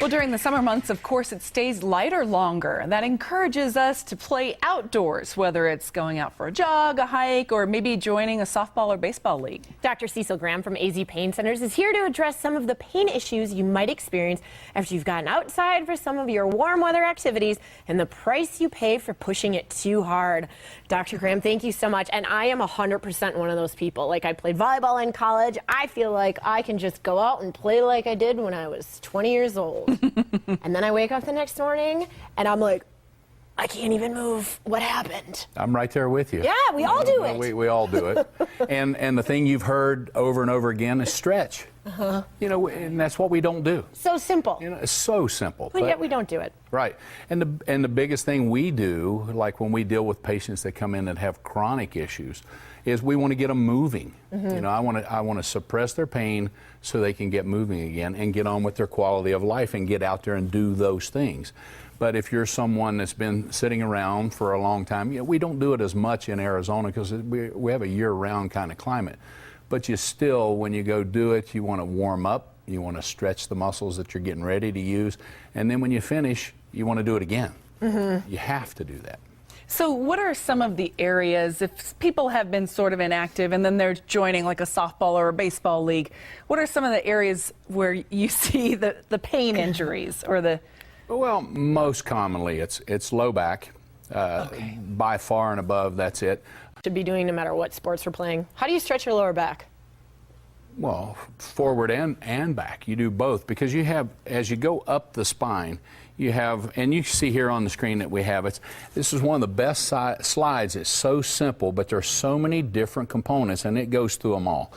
Well, during the summer months, of course, it stays lighter longer, and that encourages us to play outdoors, whether it's going out for a jog, a hike, or maybe joining a softball or baseball league. Dr. Cecil Graham from AZ Pain Centers is here to address some of the pain issues you might experience after you've gotten outside for some of your warm weather activities and the price you pay for pushing it too hard. Dr. Graham, thank you so much. And I am 100% one of those people. Like, I played volleyball in college. I feel like I can just go out and play like I did when I was 20 years old. And then I wake up the next morning and I'm like, I can't even move. What happened? I'm right there with you. Yeah, we all do it. We all do it. and the thing you've heard over and over again is stretch. You know, and that's what we don't do. So simple. You know, it's so simple. But yet we don't do it. Right. And the biggest thing we do, like when we deal with patients that come in that have chronic issues, is we want to get them moving. You know, I want to suppress their pain so they can get moving again and get on with their quality of life and get out there and do those things. But if you're someone that's been sitting around for a long time, you know, we don't do it as much in Arizona because we have a year-round kind of climate. But you still, when you go do it, you want to warm up, you want to stretch the muscles that you're getting ready to use, and then when you finish, you want to do it again. You have to do that. So what are some of the areas, if people have been sort of inactive and then they're joining like a softball or a baseball league, what are some of the areas where you see the pain injuries or the... Well, most commonly it's low back. By far and above, that's it. Should be doing no matter what sports we're playing. How do you stretch your lower back? Well, forward and back. You do both because you have, as you go up the spine, you have, and you see here on the screen that we have, this is one of the best slides. It's so simple, but there's so many different components, and it goes through them all.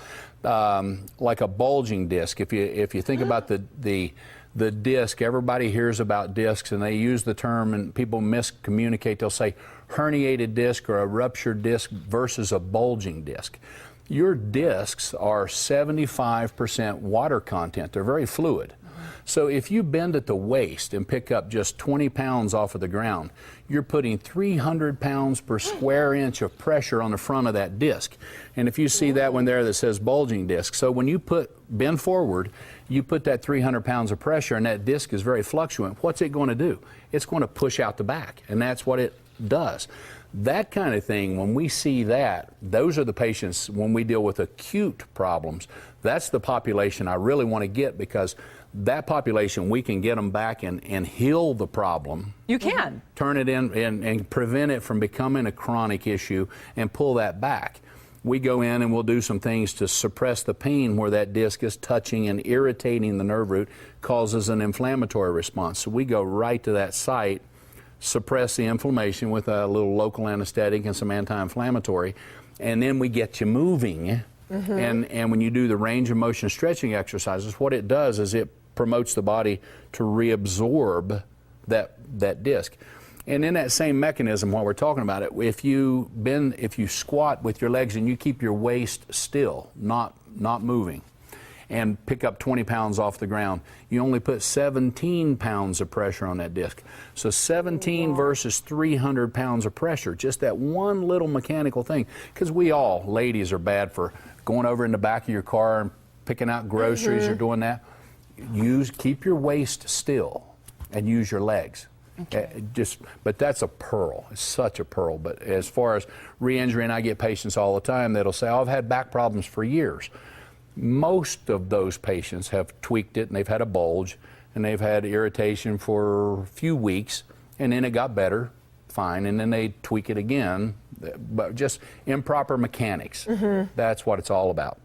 Like a bulging disc, if you think about the disc, everybody hears about discs and they use the term and people miscommunicate. They'll say herniated disc or a ruptured disc versus a bulging disc. Your discs are 75% water content. They're very fluid. So if you bend at the waist and pick up just 20 pounds off of the ground, you're putting 300 pounds per square inch of pressure on the front of that disc. And if you see that one there that says bulging disc, so when you bend forward, you put that 300 pounds of pressure and that disc is very fluctuant. What's it going to do? It's going to push out the back, and that's what it does. That kind of thing, when we see that, those are the patients, when we deal with acute problems, that's the population I really want to get, because that population, we can get them back and heal the problem. You can. Turn it in and prevent it from becoming a chronic issue and pull that back. We go in and we'll do some things to suppress the pain where that disc is touching and irritating the nerve root, causes an inflammatory response. So we go right to that site, suppress the inflammation with a little local anesthetic and some anti-inflammatory, and then we get you moving. And when you do the range of motion stretching exercises, what it does is it promotes the body to reabsorb that disc. And in that same mechanism, while we're talking about it, if you squat with your legs and you keep your waist still, not moving, and pick up 20 pounds off the ground, you only put 17 pounds of pressure on that disc. So 17 versus 300 pounds of pressure, just that one little mechanical thing. Because we all, ladies, are bad for going over in the back of your car and picking out groceries or doing that. Keep your waist still and use your legs. Okay. But that's a pearl. It's such a pearl. But as far as re-injury, and I get patients all the time that'll say, oh, I've had back problems for years. Most of those patients have tweaked it and they've had a bulge and they've had irritation for a few weeks, and then it got better, fine, and then they tweak it again. But just improper mechanics. That's what it's all about.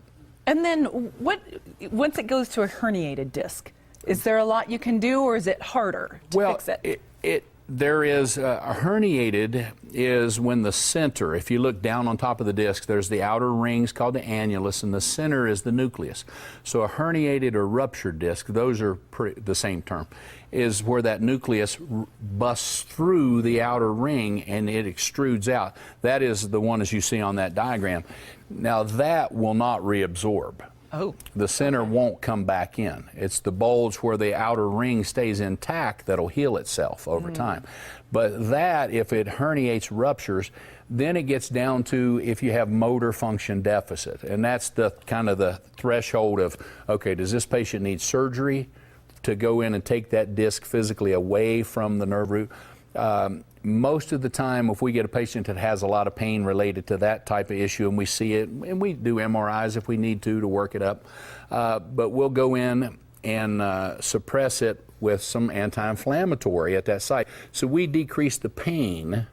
And then once it goes to a herniated disc, is there a lot you can do, or is it harder to fix it? There is a herniated is when the center, if you look down on top of the disc, there's the outer rings called the annulus, and the center is the nucleus. So a herniated or ruptured disc, those are the same term, is where that nucleus busts through the outer ring and it extrudes out. That is the one as you see on that diagram. Now that will not reabsorb. Oh. The center won't come back in. It's the bulge where the outer ring stays intact that'll heal itself over time. But that, if it herniates, ruptures, then it gets down to if you have motor function deficit. And that's the kind of the threshold of, okay, does this patient need surgery to go in and take that disc physically away from the nerve root. Most of the time, if we get a patient that has a lot of pain related to that type of issue and we see it, and we do MRIs if we need to work it up, but we'll go in and suppress it with some anti-inflammatory at that site. So we decrease the pain,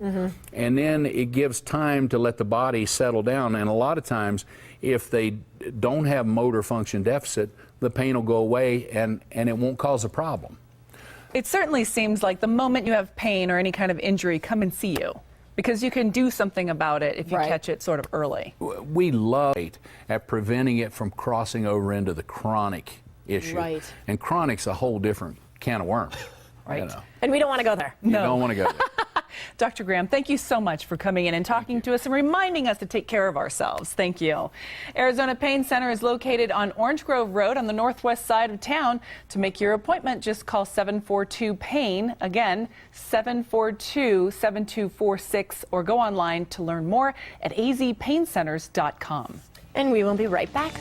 and then it gives time to let the body settle down. And a lot of times, if they don't have motor function deficit, the pain will go away and it won't cause a problem. It certainly seems like the moment you have pain or any kind of injury, come and see you, because you can do something about it if you Right. catch it sort of early. We love at preventing it from crossing over into the chronic issue. Right. And chronic's a whole different can of worms. Right. You know. And we don't want to go there. You don't want to go there. Dr. Graham, thank you so much for coming in and talking to us and reminding us to take care of ourselves. Thank you. Arizona Pain Center is located on Orange Grove Road on the northwest side of town. To make your appointment, just call 742-PAIN. Again, 742-7246, or go online to learn more at azpaincenters.com. And we will be right back.